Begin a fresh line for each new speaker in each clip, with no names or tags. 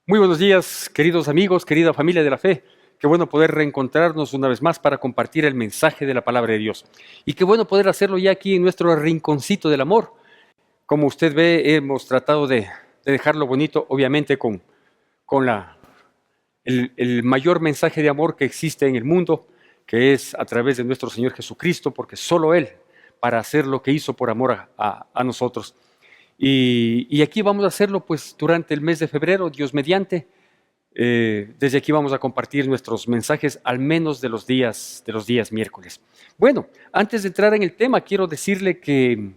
Muy buenos días, queridos amigos, querida familia de la fe. Qué bueno poder reencontrarnos una vez más para compartir el mensaje de la palabra de Dios. Y qué bueno poder hacerlo ya aquí en nuestro rinconcito del amor. Como usted ve, hemos tratado de dejarlo bonito, obviamente con el mayor mensaje de amor que existe en el mundo, que es a través de nuestro Señor Jesucristo, porque solo Él, para hacer lo que hizo por amor a nosotros. Y aquí vamos a hacerlo pues durante el mes de febrero, Dios mediante. Desde aquí vamos a compartir nuestros mensajes al menos de los días miércoles. Bueno, antes de entrar en el tema, quiero decirle que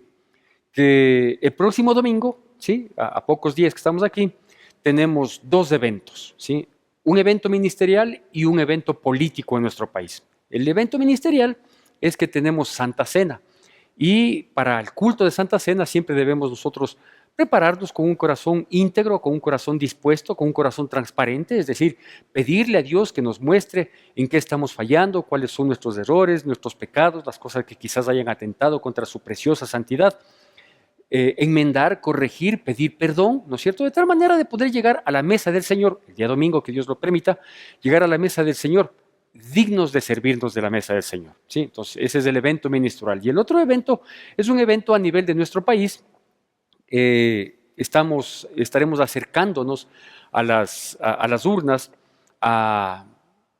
el próximo domingo, ¿sí? A pocos días que estamos aquí, tenemos dos eventos, ¿sí? Un evento ministerial y un evento político en nuestro país. El evento ministerial es que tenemos Santa Cena. Y para el culto de Santa Cena siempre debemos nosotros prepararnos con un corazón íntegro, con un corazón dispuesto, con un corazón transparente, es decir, pedirle a Dios que nos muestre en qué estamos fallando, cuáles son nuestros errores, nuestros pecados, las cosas que quizás hayan atentado contra su preciosa santidad, enmendar, corregir, pedir perdón, ¿no es cierto? De tal manera de poder llegar a la mesa del Señor, el día domingo, que Dios lo permita, llegar a la mesa del Señor dignos de servirnos de la mesa del Señor, ¿sí? Entonces, ese es el evento ministerial. Y el otro evento es un evento a nivel de nuestro país. Estaremos acercándonos a las urnas a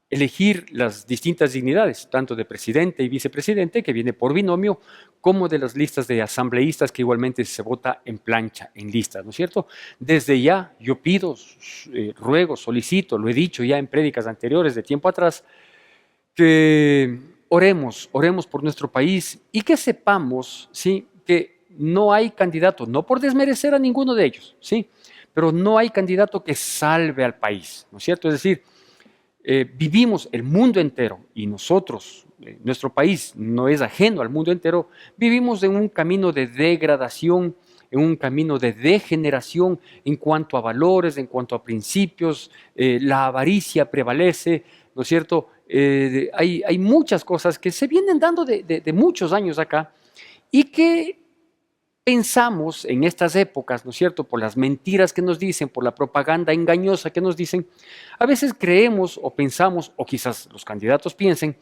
elegir las distintas dignidades, tanto de presidente y vicepresidente, que viene por binomio, como de las listas de asambleístas, que igualmente se vota en plancha, en listas, ¿no es cierto? Desde ya yo pido, ruego, solicito, lo he dicho ya en prédicas anteriores de tiempo atrás, que oremos por nuestro país y que sepamos, ¿sí?, que no hay candidato, no por desmerecer a ninguno de ellos, ¿sí?, pero no hay candidato que salve al país, ¿no es cierto? Es decir, vivimos el mundo entero y nosotros, nuestro país no es ajeno al mundo entero, vivimos en un camino de degradación, en un camino de degeneración en cuanto a valores, en cuanto a principios, la avaricia prevalece, ¿no es cierto? Hay muchas cosas que se vienen dando de muchos años acá y que pensamos en estas épocas, ¿no es cierto?, por las mentiras que nos dicen, por la propaganda engañosa que nos dicen, a veces creemos o pensamos, o quizás los candidatos piensen,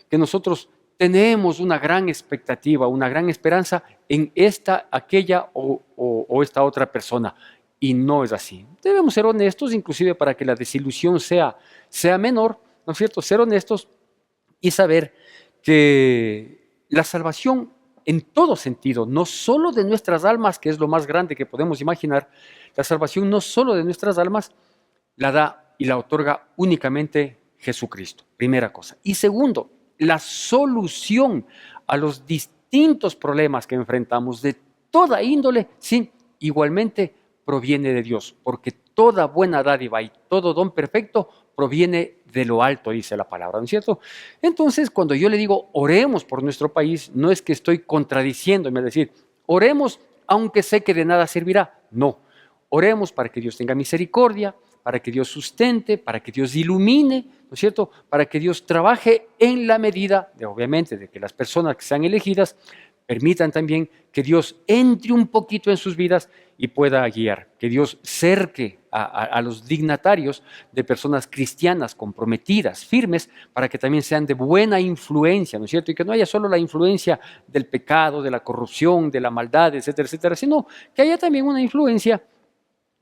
que nosotros tenemos una gran expectativa, una gran esperanza en esta, aquella o esta otra persona. Y no es así. Debemos ser honestos, inclusive para que la desilusión sea menor, ¿no es cierto? Ser honestos y saber que la salvación en todo sentido, no solo de nuestras almas, que es lo más grande que podemos imaginar, la salvación no solo de nuestras almas, la da y la otorga únicamente Jesucristo, primera cosa. Y segundo, la solución a los distintos problemas que enfrentamos de toda índole, sí, igualmente proviene de Dios, porque toda buena dádiva y todo don perfecto proviene de lo alto, dice la palabra, ¿no es cierto? Entonces, cuando yo le digo oremos por nuestro país, no es que estoy contradiciéndome, es decir, oremos aunque sé que de nada servirá, no. Oremos para que Dios tenga misericordia, para que Dios sustente, para que Dios ilumine, ¿no es cierto? Para que Dios trabaje en la medida, obviamente, de que las personas que sean elegidas permitan también que Dios entre un poquito en sus vidas y pueda guiar, que Dios cerque a los dignatarios de personas cristianas, comprometidas, firmes, para que también sean de buena influencia, ¿no es cierto? Y que no haya solo la influencia del pecado, de la corrupción, de la maldad, etcétera, etcétera, sino que haya también una influencia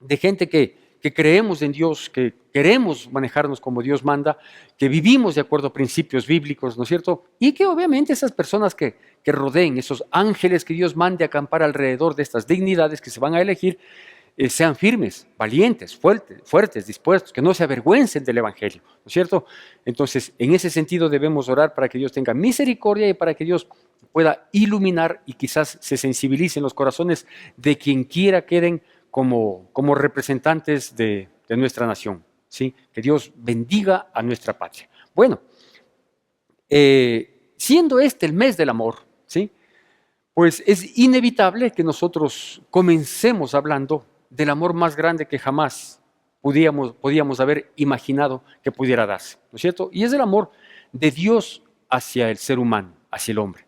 de gente que creemos en Dios, que queremos manejarnos como Dios manda, que vivimos de acuerdo a principios bíblicos, ¿no es cierto? Y que obviamente esas personas que rodeen, esos ángeles que Dios mande a acampar alrededor de estas dignidades que se van a elegir, sean firmes, valientes, fuertes, dispuestos, que no se avergüencen del Evangelio, ¿no es cierto? Entonces, en ese sentido debemos orar para que Dios tenga misericordia y para que Dios pueda iluminar y quizás se sensibilicen los corazones de quien quiera queden como representantes de nuestra nación, ¿sí? Que Dios bendiga a nuestra patria. Bueno, siendo este el mes del amor, ¿sí?, pues es inevitable que nosotros comencemos hablando del amor más grande que jamás podíamos haber imaginado que pudiera darse, ¿no es cierto? Y es el amor de Dios hacia el ser humano, hacia el hombre.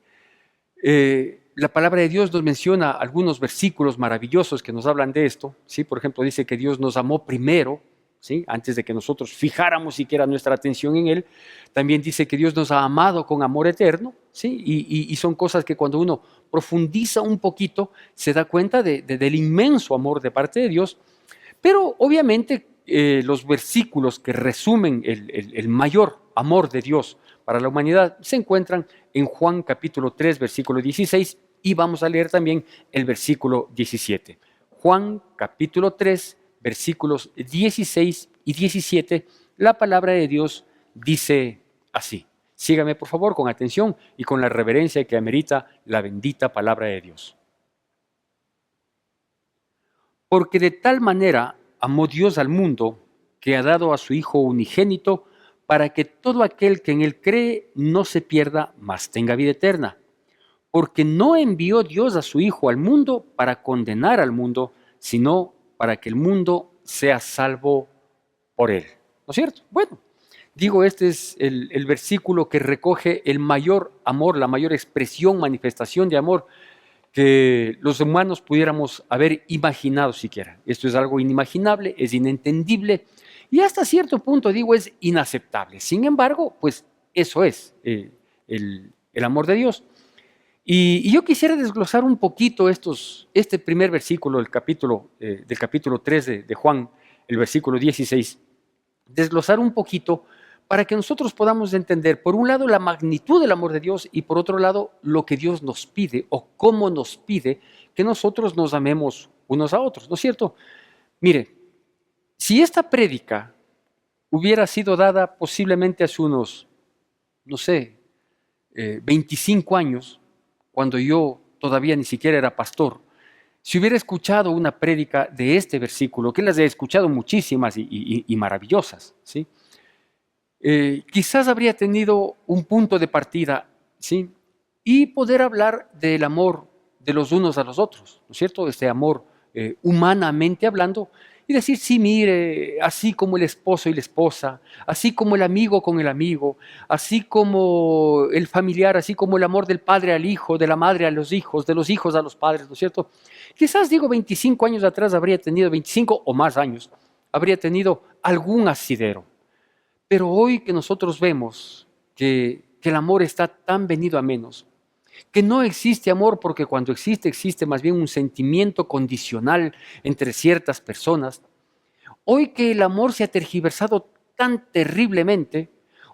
La palabra de Dios nos menciona algunos versículos maravillosos que nos hablan de esto, ¿sí? Por ejemplo, dice que Dios nos amó primero, ¿sí? Antes de que nosotros fijáramos siquiera nuestra atención en Él, también dice que Dios nos ha amado con amor eterno, ¿sí? Y son cosas que cuando uno profundiza un poquito, se da cuenta del inmenso amor de parte de Dios. Pero obviamente los versículos que resumen el mayor amor de Dios para la humanidad se encuentran en Juan capítulo 3, versículo 16, y vamos a leer también el versículo 17. Juan capítulo 3, versículos 16 y 17, la palabra de Dios dice así. Sígame por favor con atención y con la reverencia que amerita la bendita palabra de Dios. Porque de tal manera amó Dios al mundo que ha dado a su Hijo unigénito para que todo aquel que en Él cree no se pierda, mas tenga vida eterna. Porque no envió Dios a su Hijo al mundo para condenar al mundo, sino para que el mundo sea salvo por Él. ¿No es cierto? Bueno, digo, este es el versículo que recoge el mayor amor, la mayor expresión, manifestación de amor que los humanos pudiéramos haber imaginado siquiera. Esto es algo inimaginable, es inentendible y hasta cierto punto, digo, es inaceptable. Sin embargo, pues eso es el amor de Dios. Y yo quisiera desglosar un poquito este primer versículo del capítulo 3 de Juan, el versículo 16, desglosar un poquito para que nosotros podamos entender, por un lado, la magnitud del amor de Dios y por otro lado, lo que Dios nos pide o cómo nos pide que nosotros nos amemos unos a otros, ¿no es cierto? Mire, si esta prédica hubiera sido dada posiblemente hace unos, no sé, 25 años, cuando yo todavía ni siquiera era pastor, si hubiera escuchado una prédica de este versículo, que las he escuchado muchísimas y maravillosas, ¿sí? Quizás habría tenido un punto de partida, ¿sí? Y poder hablar del amor de los unos a los otros, ¿no es cierto? Este amor humanamente hablando, y decir, sí, mire, así como el esposo y la esposa, así como el amigo con el amigo, así como el familiar, así como el amor del padre al hijo, de la madre a los hijos, de los hijos a los padres, ¿no es cierto? Quizás, digo, 25 años atrás habría tenido, 25 o más años, habría tenido algún asidero. Pero hoy que nosotros vemos que el amor está tan venido a menos, que no existe amor porque cuando existe, existe más bien un sentimiento condicional entre ciertas personas. Hoy que el amor se ha tergiversado tan terriblemente,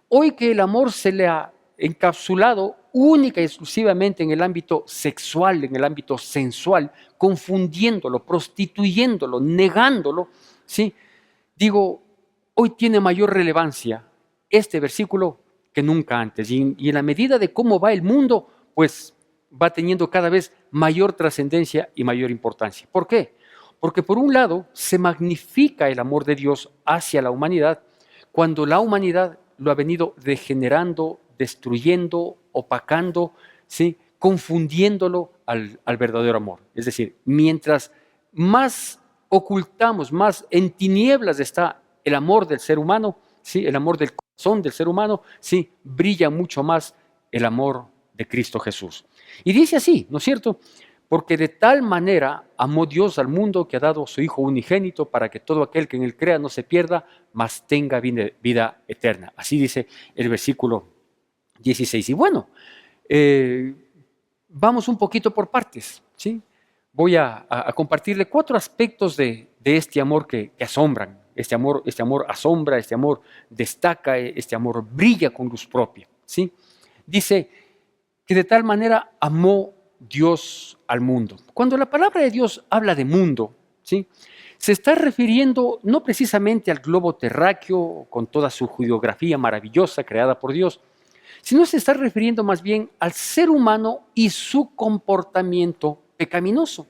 hoy que el amor se le ha encapsulado única y exclusivamente en el ámbito sexual, en el ámbito sensual, confundiéndolo, prostituyéndolo, negándolo, ¿sí? Digo, hoy tiene mayor relevancia este versículo que nunca antes. Y en la medida de cómo va el mundo, pues va teniendo cada vez mayor trascendencia y mayor importancia. ¿Por qué? Porque por un lado se magnifica el amor de Dios hacia la humanidad cuando la humanidad lo ha venido degenerando, destruyendo, opacando, ¿sí? Confundiéndolo al verdadero amor. Es decir, mientras más ocultamos, más en tinieblas está el amor del ser humano, ¿sí? El amor del corazón del ser humano, sí, brilla mucho más el amor de Cristo Jesús. Y dice así, ¿no es cierto? Porque de tal manera amó Dios al mundo que ha dado a su Hijo unigénito para que todo aquel que en él crea no se pierda, mas tenga vida eterna. Así dice el versículo 16. Y bueno, vamos un poquito por partes, ¿sí? Voy a compartirle 4 aspectos de este amor que asombran. Este amor asombra, este amor destaca, este amor brilla con luz propia, ¿sí? Dice que de tal manera amó Dios al mundo. Cuando la palabra de Dios habla de mundo, ¿sí? Se está refiriendo no precisamente al globo terráqueo con toda su geografía maravillosa creada por Dios, sino se está refiriendo más bien al ser humano y su comportamiento pecaminoso.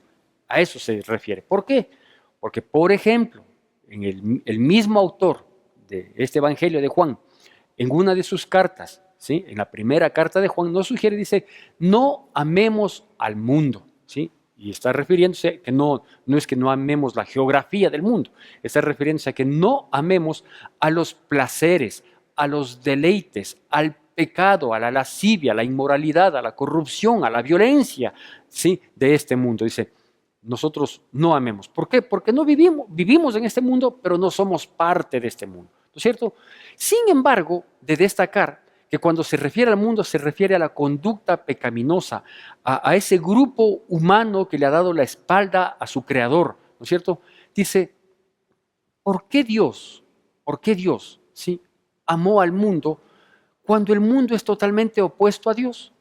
A eso se refiere. ¿Por qué? Porque, por ejemplo, en el mismo autor de este Evangelio de Juan, en una de sus cartas, ¿sí? En la primera carta de Juan, nos sugiere, dice, no amemos al mundo, ¿sí? Y está refiriéndose que no es que no amemos la geografía del mundo, está refiriéndose a que no amemos a los placeres, a los deleites, al pecado, a la lascivia, a la inmoralidad, a la corrupción, a la violencia, ¿sí? De este mundo. Dice, nosotros no amemos. ¿Por qué? Porque no vivimos en este mundo, pero no somos parte de este mundo, ¿no es cierto? Sin embargo, de destacar que cuando se refiere al mundo se refiere a la conducta pecaminosa, a ese grupo humano que le ha dado la espalda a su creador, ¿no es cierto? Dice, ¿por qué Dios, ¿sí? amó al mundo cuando el mundo es totalmente opuesto a Dios?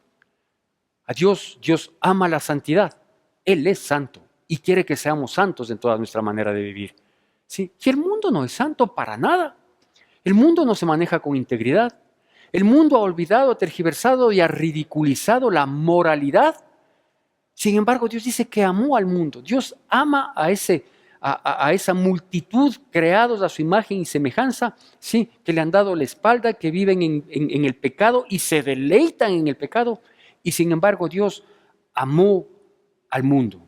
A Dios, Dios ama la santidad. Él es santo y quiere que seamos santos en toda nuestra manera de vivir. ¿Sí? Y el mundo no es santo para nada. El mundo no se maneja con integridad. El mundo ha olvidado, tergiversado y ha ridiculizado la moralidad. Sin embargo, Dios dice que amó al mundo. Dios ama a esa multitud creados a su imagen y semejanza, sí, que le han dado la espalda, que viven en el pecado y se deleitan en el pecado. Y sin embargo, Dios amó al mundo.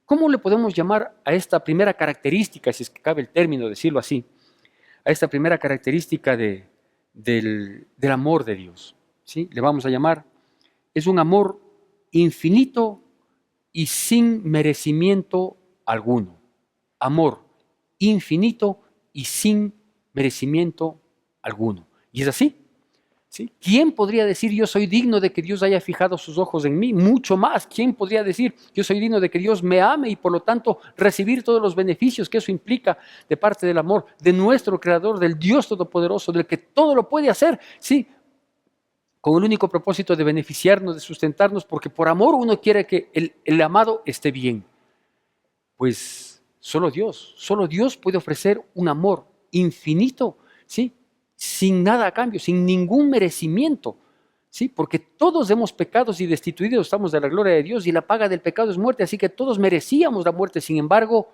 ¿Cómo le podemos llamar a esta primera característica, si es que cabe el término decirlo así, a esta primera característica del amor de Dios? ¿Sí? Le vamos a llamar, es un amor infinito y sin merecimiento alguno. Amor infinito y sin merecimiento alguno. Y es así. ¿Sí? ¿Quién podría decir yo soy digno de que Dios haya fijado sus ojos en mí? Mucho más. ¿Quién podría decir yo soy digno de que Dios me ame y por lo tanto recibir todos los beneficios que eso implica de parte del amor de nuestro Creador, del Dios Todopoderoso, del que todo lo puede hacer? Sí, con el único propósito de beneficiarnos, de sustentarnos, porque por amor uno quiere que el amado esté bien. Pues solo Dios puede ofrecer un amor infinito, ¿sí? Sin nada a cambio, sin ningún merecimiento, ¿sí? Porque todos hemos pecado y destituidos estamos de la gloria de Dios y la paga del pecado es muerte, así que todos merecíamos la muerte. Sin embargo,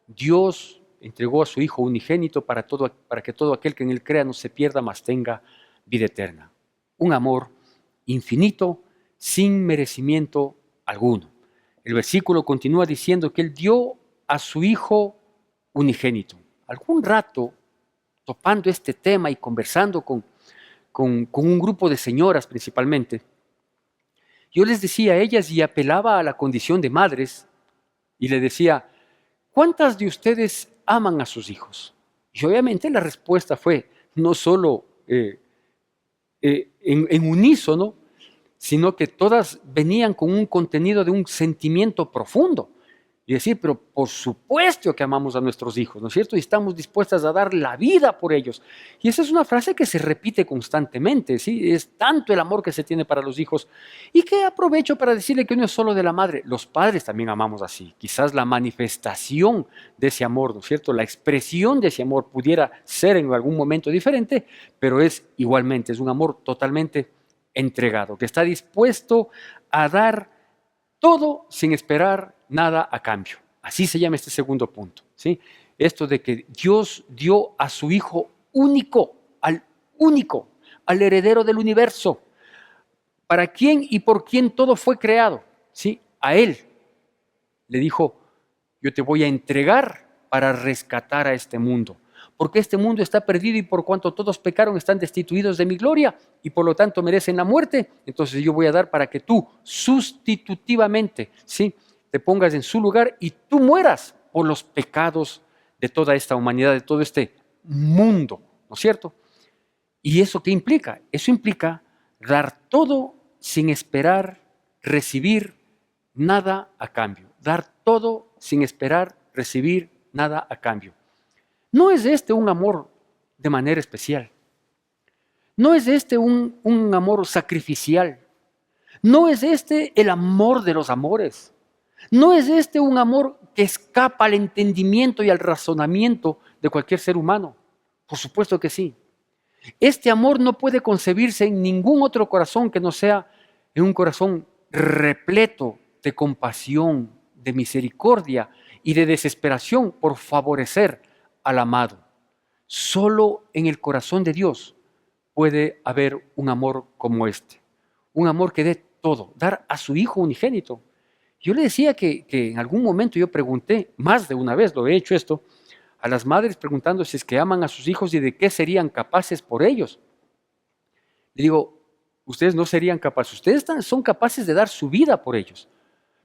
Dios entregó a su Hijo unigénito para que todo aquel que en Él crea no se pierda, mas tenga vida eterna. Un amor infinito, sin merecimiento alguno. El versículo continúa diciendo que Él dio a su Hijo unigénito. Algún rato, topando este tema y conversando con un grupo de señoras principalmente, yo les decía a ellas y apelaba a la condición de madres y le decía, ¿cuántas de ustedes aman a sus hijos? Y obviamente la respuesta fue no solo en unísono, sino que todas venían con un contenido de un sentimiento profundo. Y decir, pero por supuesto que amamos a nuestros hijos, ¿no es cierto? Y estamos dispuestas a dar la vida por ellos. Y esa es una frase que se repite constantemente, ¿sí? Es tanto el amor que se tiene para los hijos. Y que aprovecho para decirle que no es solo de la madre, los padres también amamos así. Quizás la manifestación de ese amor, ¿no es cierto? La expresión de ese amor pudiera ser en algún momento diferente, pero es igualmente, es un amor totalmente entregado, que está dispuesto a dar todo sin esperar nada a cambio. Así se llama este segundo punto, ¿sí? Esto de que Dios dio a su Hijo único, al heredero del universo, para quien y por quien todo fue creado, ¿sí? A Él le dijo, yo te voy a entregar para rescatar a este mundo, porque este mundo está perdido y por cuanto todos pecaron están destituidos de mi gloria y por lo tanto merecen la muerte, entonces yo voy a dar para que tú sustitutivamente, ¿sí? te pongas en su lugar y tú mueras por los pecados de toda esta humanidad, de todo este mundo, ¿no es cierto? ¿Y eso qué implica? Eso implica dar todo sin esperar recibir nada a cambio. Dar todo sin esperar recibir nada a cambio. ¿No es este un amor de manera especial? ¿No es este un amor sacrificial? ¿No es este el amor de los amores? ¿No es este un amor que escapa al entendimiento y al razonamiento de cualquier ser humano? Por supuesto que sí. Este amor no puede concebirse en ningún otro corazón que no sea en un corazón repleto de compasión, de misericordia y de desesperación por favorecer al amado. Solo en el corazón de Dios puede haber un amor como este. Un amor que dé todo, dar a su Hijo unigénito. Yo le decía que en algún momento yo pregunté, más de una vez lo he hecho esto, a las madres preguntando si es que aman a sus hijos y de qué serían capaces por ellos. Le digo, ustedes no serían capaces, ustedes son capaces de dar su vida por ellos,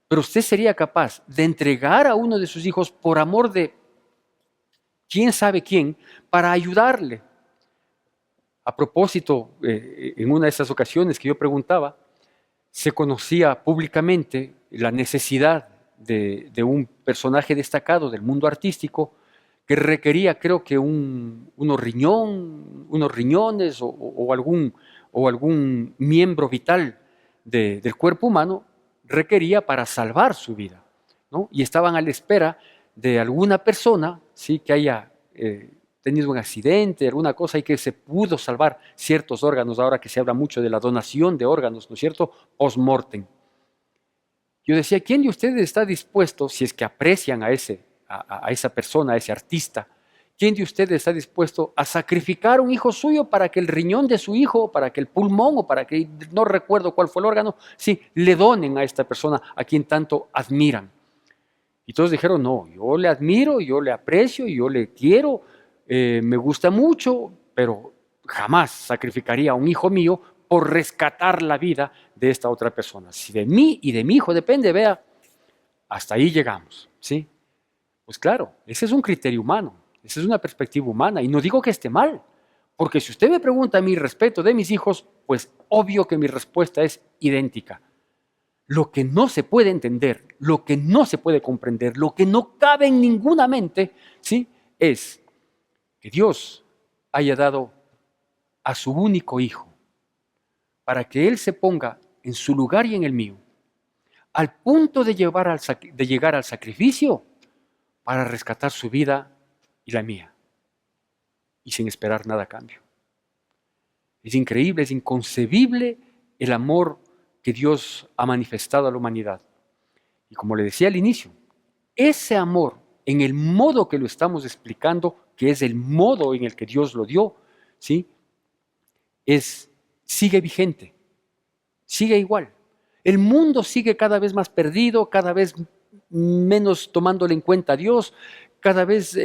pero usted sería capaz de entregar a uno de sus hijos por amor de quién sabe quién para ayudarle. A propósito, en una de esas ocasiones que yo preguntaba, se conocía públicamente la necesidad de un personaje destacado del mundo artístico que requería, creo que unos riñones o algún miembro vital del cuerpo humano, requería para salvar su vida, ¿no? Y estaban a la espera de alguna persona, ¿sí?, que haya tenido un accidente, alguna cosa, y que se pudo salvar ciertos órganos, ahora que se habla mucho de la donación de órganos, ¿no es cierto?, post-mortem. Yo decía, ¿quién de ustedes está dispuesto, si es que aprecian a esa persona, a ese artista, quién de ustedes está dispuesto a sacrificar un hijo suyo para que el riñón de su hijo, para que el pulmón, o para que, no recuerdo cuál fue el órgano, sí, le donen a esta persona a quien tanto admiran? Y todos dijeron, no, yo le admiro, yo le aprecio, yo le quiero, me gusta mucho, pero jamás sacrificaría a un hijo mío por rescatar la vida de esta otra persona. Si de mí y de mi hijo depende, vea, hasta ahí llegamos, ¿sí? Pues claro, ese es un criterio humano, esa es una perspectiva humana, y no digo que esté mal, porque si usted me pregunta a mí respecto de mis hijos, pues obvio que mi respuesta es idéntica. Lo que no se puede entender, lo que no se puede comprender, lo que no cabe en ninguna mente, ¿sí?, es que Dios haya dado a su único hijo para que Él se ponga en su lugar y en el mío, al punto de llegar al sacrificio para rescatar su vida y la mía, y sin esperar nada a cambio. Es increíble, es inconcebible el amor que Dios ha manifestado a la humanidad. Y como le decía al inicio, ese amor, en el modo que lo estamos explicando, que es el modo en el que Dios lo dio, ¿sí?, sigue vigente, sigue igual. El mundo sigue cada vez más perdido, cada vez menos tomándole en cuenta a Dios, cada vez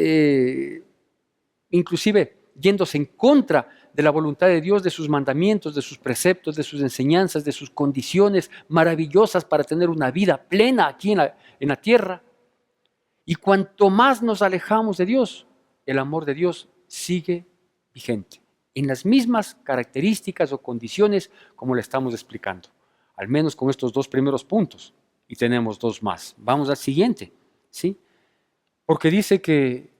inclusive yéndose en contra de la voluntad de Dios, de sus mandamientos, de sus preceptos, de sus enseñanzas, de sus condiciones maravillosas para tener una vida plena aquí en la tierra. Y cuanto más nos alejamos de Dios, el amor de Dios sigue vigente, en las mismas características o condiciones como le estamos explicando, al menos con estos dos primeros puntos, y tenemos dos más. Vamos al siguiente, ¿sí? Porque dice que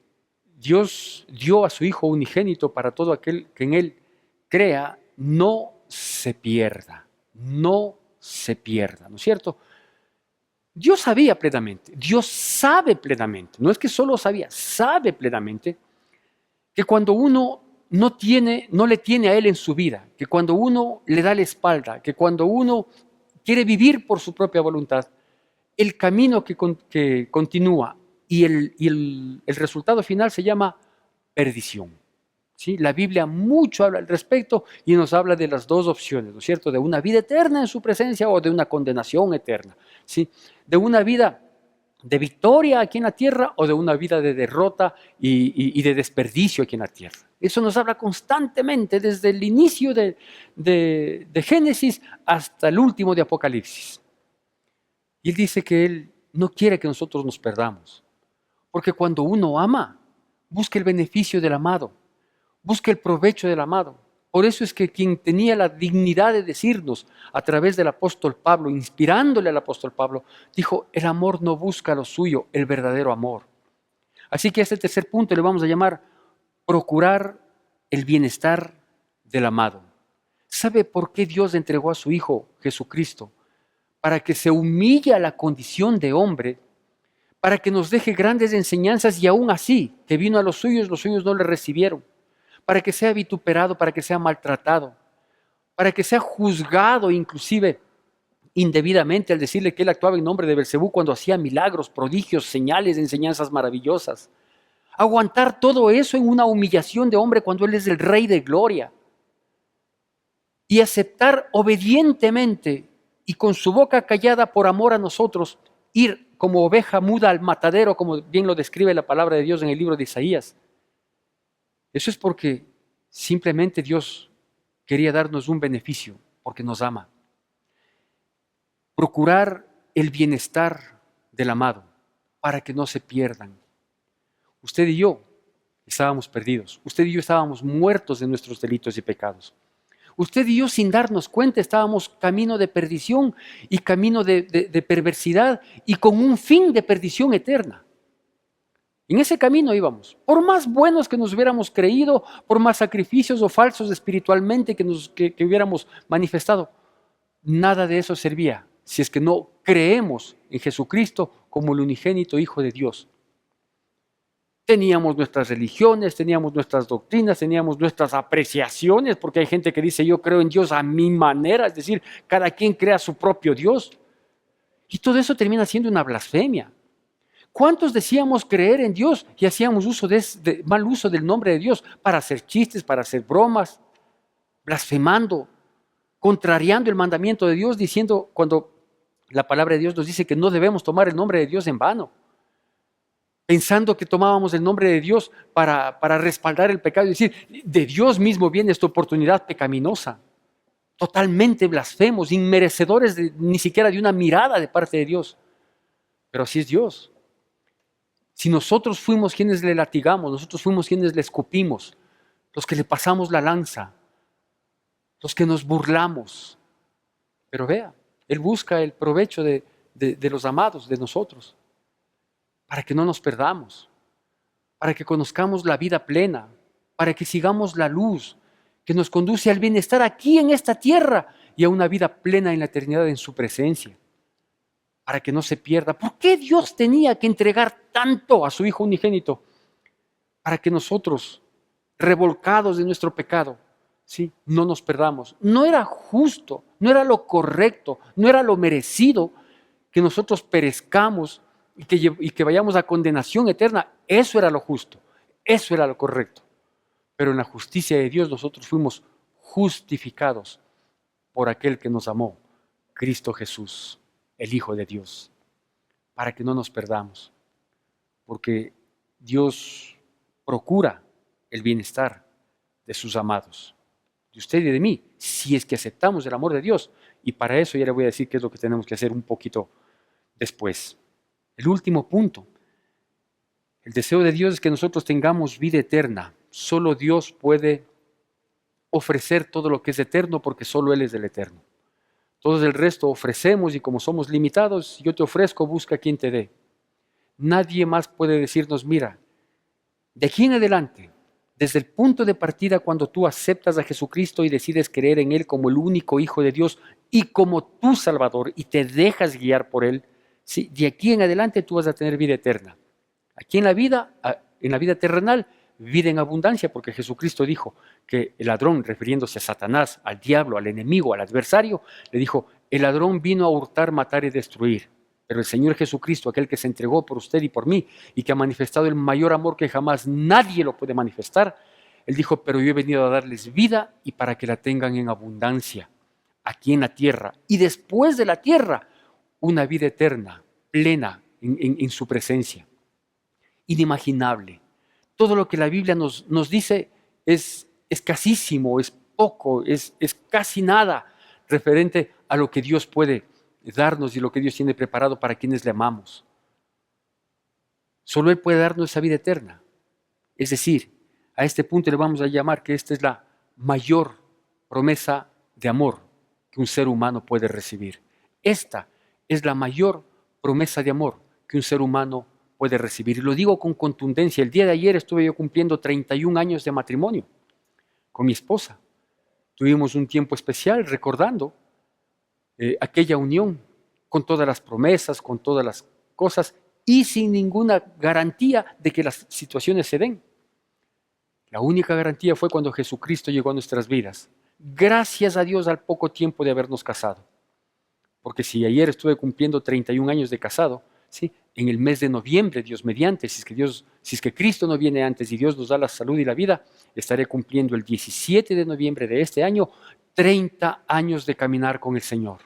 Dios dio a su Hijo unigénito para todo aquel que en Él crea, no se pierda, no se pierda, ¿no es cierto? Dios sabía plenamente, Dios sabe plenamente, no es que solo sabía, sabe plenamente que cuando uno no le tiene a Él en su vida, que cuando uno le da la espalda, que cuando uno quiere vivir por su propia voluntad, el camino que continúa y el resultado final se llama perdición. ¿Sí? La Biblia mucho habla al respecto y nos habla de las dos opciones, ¿no es cierto? De una vida eterna en su presencia o de una condenación eterna, ¿sí? De una vida de victoria aquí en la tierra o de una vida de derrota y de desperdicio aquí en la tierra. Eso nos habla constantemente desde el inicio de Génesis hasta el último de Apocalipsis. Y Él dice que Él no quiere que nosotros nos perdamos, porque cuando uno ama, busca el beneficio del amado, busca el provecho del amado. Por eso es que quien tenía la dignidad de decirnos a través del apóstol Pablo, inspirándole al apóstol Pablo, dijo, el amor no busca lo suyo, el verdadero amor. Así que a este tercer punto le vamos a llamar procurar el bienestar del amado. ¿Sabe por qué Dios entregó a su Hijo Jesucristo? Para que se humille a la condición de hombre, para que nos deje grandes enseñanzas y aún así, que vino a los suyos no le recibieron, para que sea vituperado, para que sea maltratado, para que sea juzgado inclusive indebidamente al decirle que él actuaba en nombre de Belcebú cuando hacía milagros, prodigios, señales, enseñanzas maravillosas. Aguantar todo eso en una humillación de hombre cuando él es el Rey de Gloria. Y aceptar obedientemente y con su boca callada por amor a nosotros, ir como oveja muda al matadero, como bien lo describe la palabra de Dios en el libro de Isaías. Eso es porque simplemente Dios quería darnos un beneficio, porque nos ama. Procurar el bienestar del amado, para que no se pierdan. Usted y yo estábamos perdidos. Usted y yo estábamos muertos de nuestros delitos y pecados. Usted y yo, sin darnos cuenta, estábamos camino de perdición y camino de perversidad y con un fin de perdición eterna. En ese camino íbamos. Por más buenos que nos hubiéramos creído, por más sacrificios o falsos espiritualmente que hubiéramos manifestado, nada de eso servía si es que no creemos en Jesucristo como el unigénito Hijo de Dios. Teníamos nuestras religiones, teníamos nuestras doctrinas, teníamos nuestras apreciaciones, porque hay gente que dice yo creo en Dios a mi manera, es decir, cada quien crea su propio Dios. Y todo eso termina siendo una blasfemia. ¿Cuántos decíamos creer en Dios y hacíamos mal uso del nombre de Dios para hacer chistes, para hacer bromas, blasfemando, contrariando el mandamiento de Dios, diciendo cuando la palabra de Dios nos dice que no debemos tomar el nombre de Dios en vano? Pensando que tomábamos el nombre de Dios para respaldar el pecado y decir, de Dios mismo viene esta oportunidad pecaminosa. Totalmente blasfemos, inmerecedores ni siquiera de una mirada de parte de Dios. Pero así es Dios. Si nosotros fuimos quienes le latigamos, nosotros fuimos quienes le escupimos, los que le pasamos la lanza, los que nos burlamos. Pero vea, Él busca el provecho de los amados, de nosotros, para que no nos perdamos, para que conozcamos la vida plena, para que sigamos la luz que nos conduce al bienestar aquí en esta tierra y a una vida plena en la eternidad en su presencia, para que no se pierda. ¿Por qué Dios tenía que entregar tanto a su Hijo unigénito? Para que nosotros, revolcados de nuestro pecado, ¿sí?, no nos perdamos. No era justo, no era lo correcto, no era lo merecido que nosotros perezcamos y que vayamos a condenación eterna. Eso era lo justo, eso era lo correcto. Pero en la justicia de Dios nosotros fuimos justificados por aquel que nos amó, Cristo Jesús, el Hijo de Dios, para que no nos perdamos. Porque Dios procura el bienestar de sus amados, de usted y de mí, si es que aceptamos el amor de Dios. Y para eso ya le voy a decir qué es lo que tenemos que hacer un poquito después. El último punto, el deseo de Dios es que nosotros tengamos vida eterna. Solo Dios puede ofrecer todo lo que es eterno porque solo Él es el eterno. Todo el resto ofrecemos y como somos limitados, yo te ofrezco, busca quien te dé. Nadie más puede decirnos, mira, de aquí en adelante, desde el punto de partida cuando tú aceptas a Jesucristo y decides creer en Él como el único Hijo de Dios y como tu Salvador y te dejas guiar por Él, sí, de aquí en adelante tú vas a tener vida eterna. Aquí en la vida terrenal, vida en abundancia, porque Jesucristo dijo que el ladrón, refiriéndose a Satanás, al diablo, al enemigo, al adversario, le dijo, el ladrón vino a hurtar, matar y destruir. Pero el Señor Jesucristo, aquel que se entregó por usted y por mí, y que ha manifestado el mayor amor que jamás nadie lo puede manifestar, Él dijo, pero yo he venido a darles vida y para que la tengan en abundancia, aquí en la tierra. Y después de la tierra, una vida eterna, plena en su presencia. Inimaginable. Todo lo que la Biblia nos dice es escasísimo, es poco, es casi nada referente a lo que Dios puede darnos y lo que Dios tiene preparado para quienes le amamos. Solo Él puede darnos esa vida eterna. Es decir, a este punto le vamos a llamar que esta es la mayor promesa de amor que un ser humano puede recibir. Esta es la mayor promesa de amor que un ser humano puede recibir. Y lo digo con contundencia. El día de ayer estuve yo cumpliendo 31 años de matrimonio con mi esposa. Tuvimos un tiempo especial recordando aquella unión con todas las promesas, con todas las cosas y sin ninguna garantía de que las situaciones se den. La única garantía fue cuando Jesucristo llegó a nuestras vidas. Gracias a Dios al poco tiempo de habernos casado. Porque si ayer estuve cumpliendo 31 años de casado, ¿sí?, en el mes de noviembre, Dios mediante, si es que Cristo no viene antes y Dios nos da la salud y la vida, estaré cumpliendo el 17 de noviembre de este año 30 años de caminar con el Señor.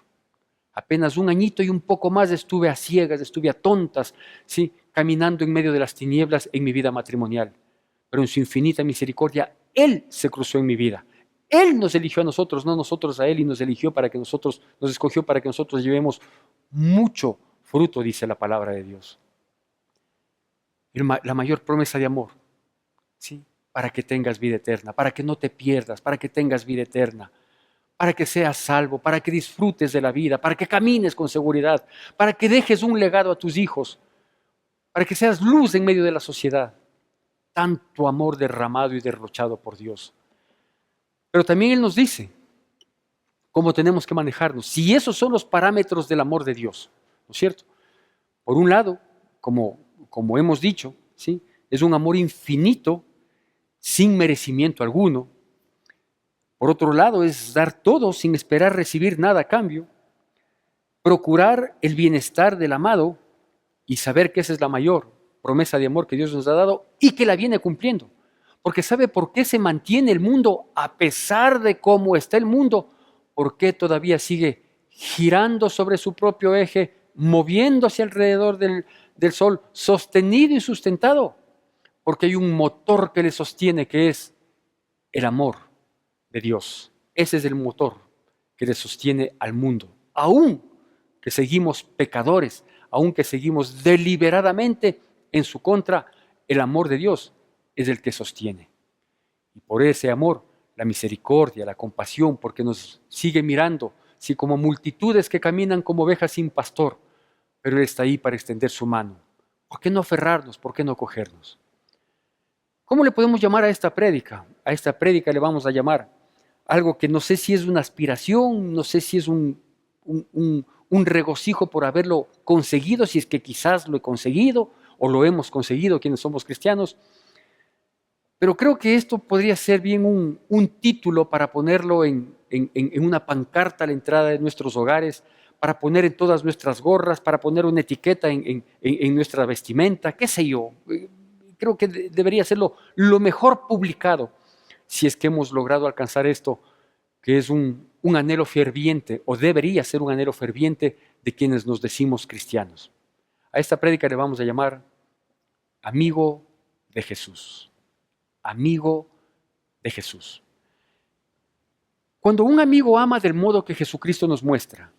Apenas un añito y un poco más estuve a ciegas, estuve a tontas, ¿sí?, caminando en medio de las tinieblas en mi vida matrimonial. Pero en su infinita misericordia, Él se cruzó en mi vida. Él nos eligió a nosotros, no nosotros a Él, y nos escogió para que nosotros llevemos mucho fruto, dice la palabra de Dios. La mayor promesa de amor, ¿sí? Para que tengas vida eterna, para que no te pierdas, para que tengas vida eterna, para que seas salvo, para que disfrutes de la vida, para que camines con seguridad, para que dejes un legado a tus hijos, para que seas luz en medio de la sociedad. Tanto amor derramado y derrochado por Dios. Pero también Él nos dice cómo tenemos que manejarnos. Si esos son los parámetros del amor de Dios, ¿no es cierto? Por un lado, como hemos dicho, ¿sí? Es un amor infinito, sin merecimiento alguno. Por otro lado, es dar todo sin esperar recibir nada a cambio. Procurar el bienestar del amado y saber que esa es la mayor promesa de amor que Dios nos ha dado y que la viene cumpliendo. Porque ¿sabe por qué se mantiene el mundo a pesar de cómo está el mundo? ¿Por qué todavía sigue girando sobre su propio eje, moviéndose alrededor del sol, sostenido y sustentado? Porque hay un motor que le sostiene, que es el amor de Dios. Ese es el motor que le sostiene al mundo. Aún que seguimos pecadores, aún que seguimos deliberadamente en su contra, el amor de Dios es el que sostiene. Y por ese amor, la misericordia, la compasión, porque nos sigue mirando, sí, como multitudes que caminan como ovejas sin pastor, pero Él está ahí para extender su mano. ¿Por qué no aferrarnos? ¿Por qué no cogernos? ¿Cómo le podemos llamar a esta prédica? A esta prédica le vamos a llamar algo que no sé si es una aspiración, no sé si es un regocijo por haberlo conseguido, si es que quizás lo he conseguido o lo hemos conseguido quienes somos cristianos. Pero creo que esto podría ser bien un título para ponerlo en una pancarta a la entrada de nuestros hogares, para poner en todas nuestras gorras, para poner una etiqueta en nuestra vestimenta, qué sé yo. Creo que debería ser lo mejor publicado, si es que hemos logrado alcanzar esto, que es un anhelo ferviente, o debería ser un anhelo ferviente de quienes nos decimos cristianos. A esta prédica le vamos a llamar Amigo de Jesús. Amigo de Jesús. Cuando un amigo ama del modo que Jesucristo nos muestra,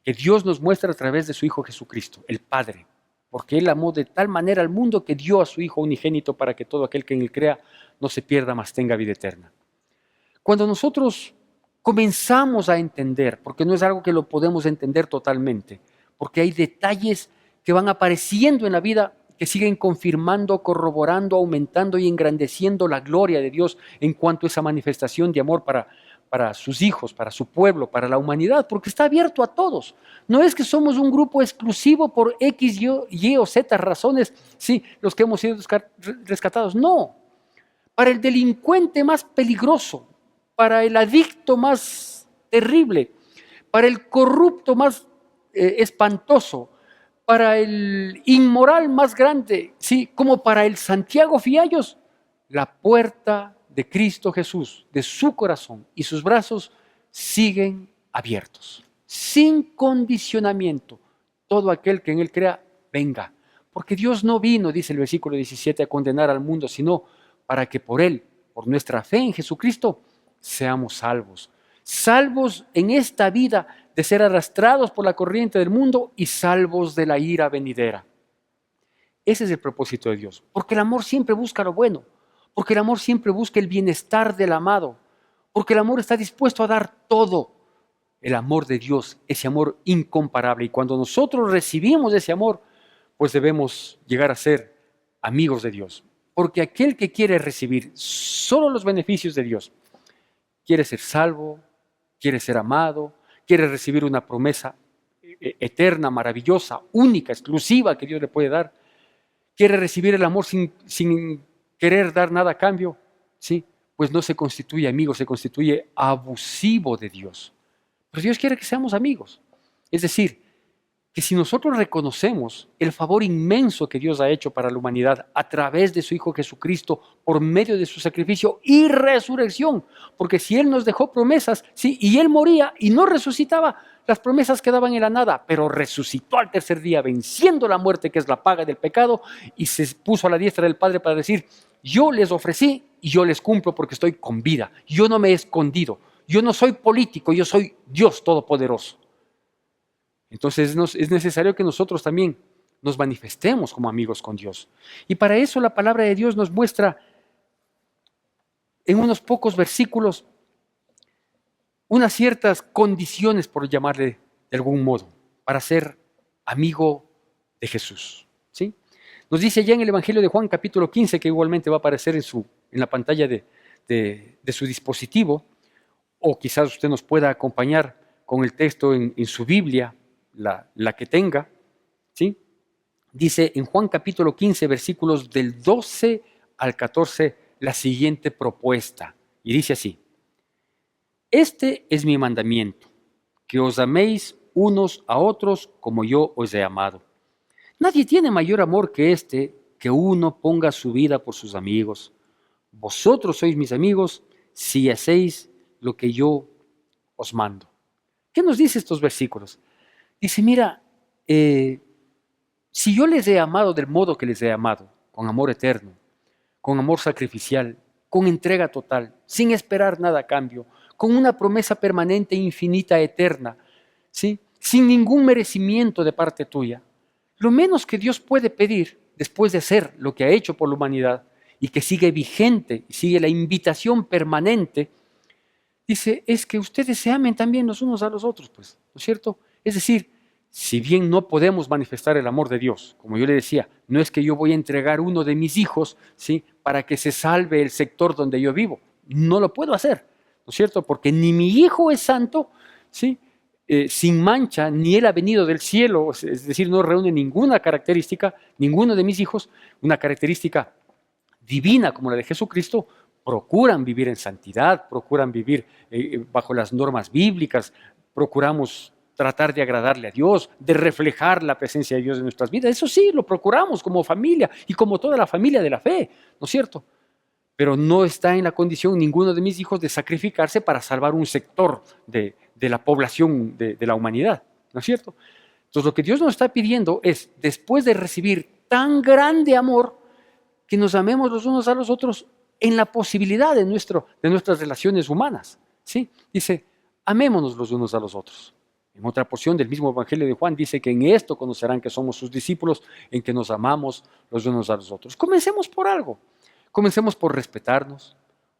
que Dios nos muestra a través de su Hijo Jesucristo, el Padre, porque Él amó de tal manera al mundo que dio a su Hijo unigénito para que todo aquel que en Él crea no se pierda, mas tenga vida eterna. Cuando nosotros comenzamos a entender, porque no es algo que lo podemos entender totalmente, porque hay detalles que van apareciendo en la vida que siguen confirmando, corroborando, aumentando y engrandeciendo la gloria de Dios en cuanto a esa manifestación de amor para sus hijos, para su pueblo, para la humanidad, porque está abierto a todos. No es que somos un grupo exclusivo por X, Y o Z razones, sí, los que hemos sido rescatados. No, para el delincuente más peligroso, para el adicto más terrible, para el corrupto más espantoso, para el inmoral más grande, sí, como para el Santiago Fiallos, la puerta de Cristo Jesús, de su corazón y sus brazos siguen abiertos, sin condicionamiento. Todo aquel que en Él crea, venga. Porque Dios no vino, dice el versículo 17, a condenar al mundo, sino para que por Él, por nuestra fe en Jesucristo, seamos salvos. Salvos en esta vida de ser arrastrados por la corriente del mundo y salvos de la ira venidera. Ese es el propósito de Dios, porque el amor siempre busca lo bueno, porque el amor siempre busca el bienestar del amado, porque el amor está dispuesto a dar todo. El amor de Dios, ese amor incomparable. Y cuando nosotros recibimos ese amor, pues debemos llegar a ser amigos de Dios. Porque aquel que quiere recibir solo los beneficios de Dios, quiere ser salvo, quiere ser amado, quiere recibir una promesa eterna, maravillosa, única, exclusiva que Dios le puede dar, quiere recibir el amor sin querer dar nada a cambio, ¿sí? Pues no se constituye amigo, se constituye abusivo de Dios. Pero Dios quiere que seamos amigos. Es decir, que si nosotros reconocemos el favor inmenso que Dios ha hecho para la humanidad a través de su Hijo Jesucristo por medio de su sacrificio y resurrección, porque si Él nos dejó promesas, sí, y Él moría y no resucitaba, las promesas quedaban en la nada, pero resucitó al tercer día, venciendo la muerte que es la paga del pecado, y se puso a la diestra del Padre para decir: yo les ofrecí y yo les cumplo porque estoy con vida, yo no me he escondido, yo no soy político, yo soy Dios Todopoderoso. Entonces es necesario que nosotros también nos manifestemos como amigos con Dios. Y para eso la palabra de Dios nos muestra en unos pocos versículos unas ciertas condiciones, por llamarle de algún modo, para ser amigo de Jesús. ¿Sí? Nos dice ya en el Evangelio de Juan, capítulo 15, que igualmente va a aparecer en la pantalla de su dispositivo, o quizás usted nos pueda acompañar con el texto en su Biblia, la que tenga. ¿Sí? Dice en Juan capítulo 15, versículos del 12 al 14, la siguiente propuesta. Y dice así: Este es mi mandamiento, que os améis unos a otros como yo os he amado. Nadie tiene mayor amor que este, que uno ponga su vida por sus amigos. Vosotros sois mis amigos si hacéis lo que yo os mando. ¿Qué nos dice estos versículos? Dice, mira, si yo les he amado del modo que les he amado, con amor eterno, con amor sacrificial, con entrega total, sin esperar nada a cambio, con una promesa permanente, infinita, eterna, ¿sí? Sin ningún merecimiento de parte tuya, lo menos que Dios puede pedir después de hacer lo que ha hecho por la humanidad y que sigue vigente y sigue la invitación permanente, dice, es que ustedes se amen también los unos a los otros, pues, ¿no es cierto? Es decir, si bien no podemos manifestar el amor de Dios, como yo le decía, no es que yo voy a entregar uno de mis hijos, ¿sí?, para que se salve el sector donde yo vivo. No lo puedo hacer, ¿no es cierto? Porque ni mi hijo es santo, ¿sí?, sin mancha, ni él ha venido del cielo, es decir, no reúne ninguna característica, ninguno de mis hijos, una característica divina como la de Jesucristo, procuran vivir en santidad, procuran vivir bajo las normas bíblicas, procuramos tratar de agradarle a Dios, de reflejar la presencia de Dios en nuestras vidas. Eso sí, lo procuramos como familia y como toda la familia de la fe, ¿no es cierto? Pero no está en la condición ninguno de mis hijos de sacrificarse para salvar un sector de la población de la humanidad, ¿no es cierto? Entonces lo que Dios nos está pidiendo es, después de recibir tan grande amor, que nos amemos los unos a los otros en la posibilidad de nuestras relaciones humanas. ¿Sí? Dice, amémonos los unos a los otros. En otra porción del mismo Evangelio de Juan dice que en esto conocerán que somos sus discípulos, en que nos amamos los unos a los otros. Comencemos por algo. Comencemos por respetarnos,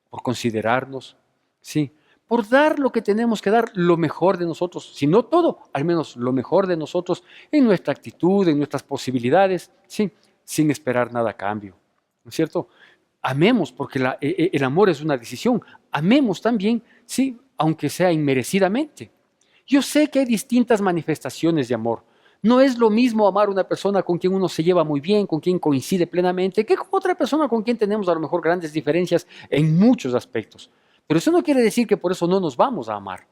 por considerarnos, ¿sí?, por dar lo que tenemos que dar, lo mejor de nosotros, si no todo, al menos lo mejor de nosotros en nuestra actitud, en nuestras posibilidades, ¿sí?, sin esperar nada a cambio, ¿no es cierto? Amemos, porque el amor es una decisión. Amemos también, sí, aunque sea inmerecidamente. Yo sé que hay distintas manifestaciones de amor. No es lo mismo amar a una persona con quien uno se lleva muy bien, con quien coincide plenamente, que con otra persona con quien tenemos a lo mejor grandes diferencias en muchos aspectos. Pero eso no quiere decir que por eso no nos vamos a amar.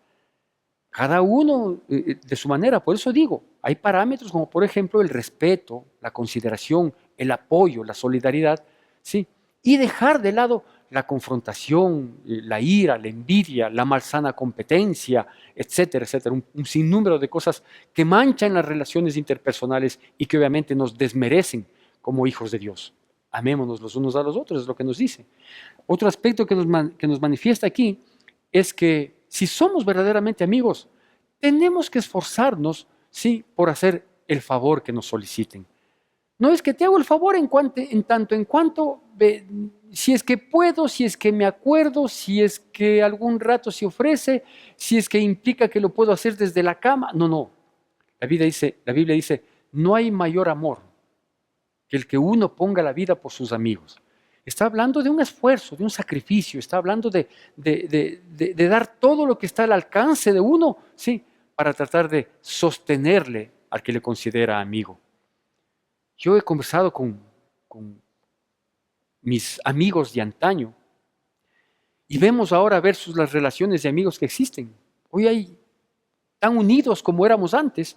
Cada uno de su manera. Por eso digo, hay parámetros como por ejemplo el respeto, la consideración, el apoyo, la solidaridad, ¿sí? Y dejar de lado la confrontación, la ira, la envidia, la malsana competencia, etcétera, etcétera. Un sinnúmero de cosas que manchan las relaciones interpersonales y que obviamente nos desmerecen como hijos de Dios. Amémonos los unos a los otros, es lo que nos dice. Otro aspecto que nos manifiesta aquí es que si somos verdaderamente amigos, tenemos que esforzarnos, sí, por hacer el favor que nos soliciten. No es que te hago el favor en tanto en cuanto, si es que puedo, si es que me acuerdo, si es que algún rato se ofrece, si es que implica que lo puedo hacer desde la cama. No, no. La Biblia dice, no hay mayor amor que el que uno ponga la vida por sus amigos. Está hablando de un esfuerzo, de un sacrificio, está hablando de dar todo lo que está al alcance de uno, sí, para tratar de sostenerle al que le considera amigo. Yo he conversado con mis amigos de antaño y vemos ahora versus las relaciones de amigos que existen. Hoy hay tan unidos como éramos antes,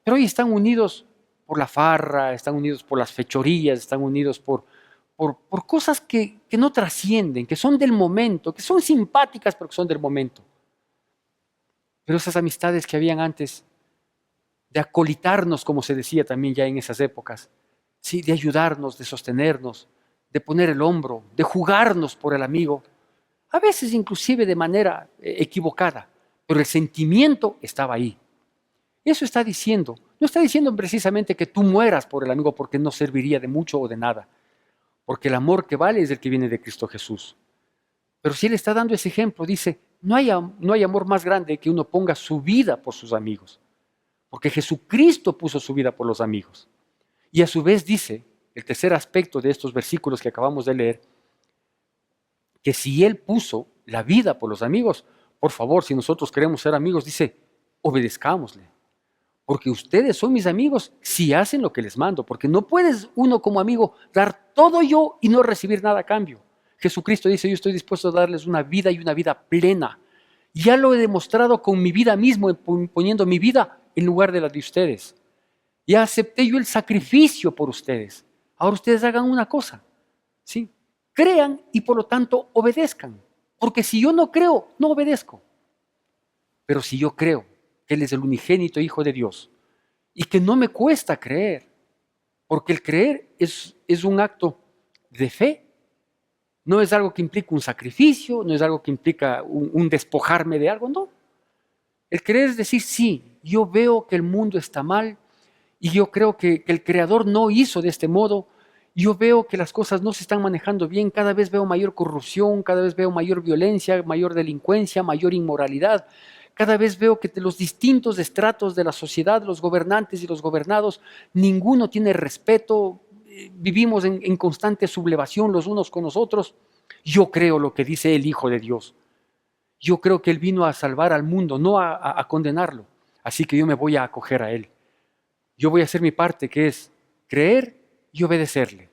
pero hoy están unidos por la farra, están unidos por las fechorías, están unidos por cosas que no trascienden, que son del momento, que son simpáticas, pero que son del momento. Pero esas amistades que habían antes, de acolitarnos, como se decía también ya en esas épocas, sí, de ayudarnos, de sostenernos, de poner el hombro, de jugarnos por el amigo, a veces inclusive de manera equivocada, pero el sentimiento estaba ahí. Eso está diciendo. No está diciendo precisamente que tú mueras por el amigo porque no serviría de mucho o de nada. Porque el amor que vale es el que viene de Cristo Jesús. Pero si Él está dando ese ejemplo, dice, no hay amor más grande que uno ponga su vida por sus amigos. Porque Jesucristo puso su vida por los amigos. Y a su vez dice, el tercer aspecto de estos versículos que acabamos de leer, que si Él puso la vida por los amigos, por favor, si nosotros queremos ser amigos, dice, obedezcámosle. Porque ustedes son mis amigos si hacen lo que les mando. Porque no puedes uno como amigo dar todo yo y no recibir nada a cambio. Jesucristo dice, yo estoy dispuesto a darles una vida y una vida plena. Ya lo he demostrado con mi vida mismo, poniendo mi vida en lugar de la de ustedes. Ya acepté yo el sacrificio por ustedes. Ahora ustedes hagan una cosa, ¿sí? Crean y por lo tanto obedezcan. Porque si yo no creo, no obedezco. Pero si yo creo que Él es el unigénito Hijo de Dios y que no me cuesta creer, porque el creer es un acto de fe, no es algo que implica un sacrificio, no es algo que implica un despojarme de algo, no. El creer es decir, sí, yo veo que el mundo está mal y yo creo que el Creador no hizo de este modo. Yo veo que las cosas no se están manejando bien, cada vez veo mayor corrupción, cada vez veo mayor violencia, mayor delincuencia, mayor inmoralidad. Cada vez veo que de los distintos estratos de la sociedad, los gobernantes y los gobernados, ninguno tiene respeto, vivimos en constante sublevación los unos con los otros. Yo creo lo que dice el Hijo de Dios. Yo creo que Él vino a salvar al mundo, no a condenarlo. Así que yo me voy a acoger a Él. Yo voy a hacer mi parte, que es creer y obedecerle,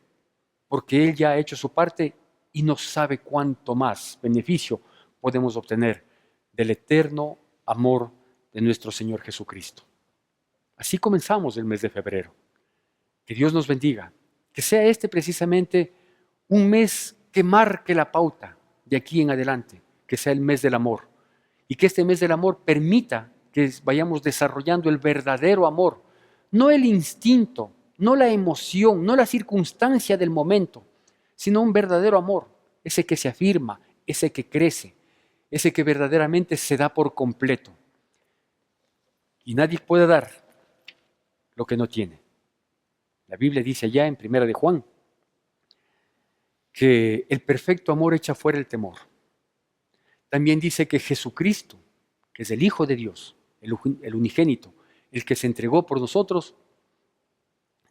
porque Él ya ha hecho su parte y no sabe cuánto más beneficio podemos obtener del eterno amor de nuestro Señor Jesucristo. Así comenzamos el mes de febrero. Que Dios nos bendiga, que sea este precisamente un mes que marque la pauta de aquí en adelante, que sea el mes del amor, y que este mes del amor permita que vayamos desarrollando el verdadero amor, no el instinto, no la emoción, no la circunstancia del momento, sino un verdadero amor, ese que se afirma, ese que crece, ese que verdaderamente se da por completo. Y nadie puede dar lo que no tiene. La Biblia dice allá en 1 de Juan que el perfecto amor echa fuera el temor. También dice que Jesucristo, que es el Hijo de Dios, el unigénito, el que se entregó por nosotros,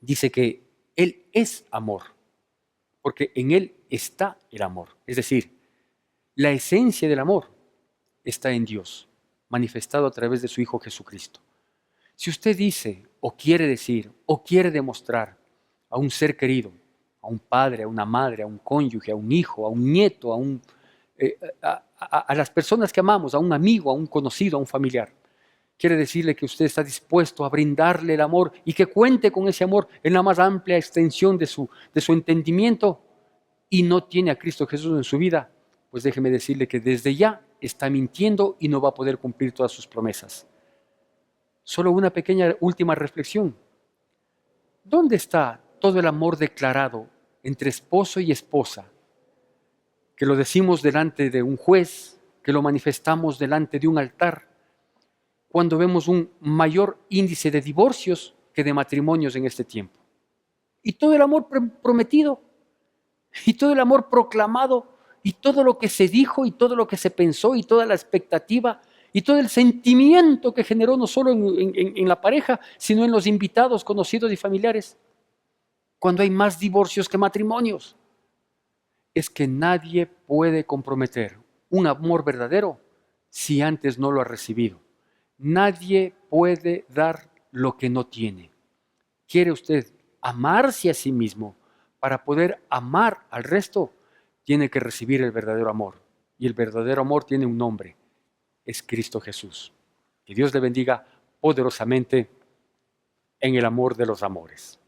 dice que Él es amor, porque en Él está el amor. Es decir, la esencia del amor está en Dios, manifestado a través de su Hijo Jesucristo. Si usted dice, o quiere decir, o quiere demostrar a un ser querido, a un padre, a una madre, a un cónyuge, a un hijo, a un nieto, a las personas que amamos, a un amigo, a un conocido, a un familiar, quiere decirle que usted está dispuesto a brindarle el amor y que cuente con ese amor en la más amplia extensión de su entendimiento y no tiene a Cristo Jesús en su vida, pues déjeme decirle que desde ya está mintiendo y no va a poder cumplir todas sus promesas. Solo una pequeña última reflexión. ¿Dónde está todo el amor declarado entre esposo y esposa? Que lo decimos delante de un juez, que lo manifestamos delante de un altar, cuando vemos un mayor índice de divorcios que de matrimonios en este tiempo. Y todo el amor prometido, y todo el amor proclamado, y todo lo que se dijo, y todo lo que se pensó, y toda la expectativa, y todo el sentimiento que generó no solo en la pareja, sino en los invitados, conocidos y familiares. Cuando hay más divorcios que matrimonios, es que nadie puede comprometer un amor verdadero si antes no lo ha recibido. Nadie puede dar lo que no tiene. ¿Quiere usted amarse a sí mismo para poder amar al resto? Tiene que recibir el verdadero amor. Y el verdadero amor tiene un nombre. Es Cristo Jesús. Que Dios le bendiga poderosamente en el amor de los amores.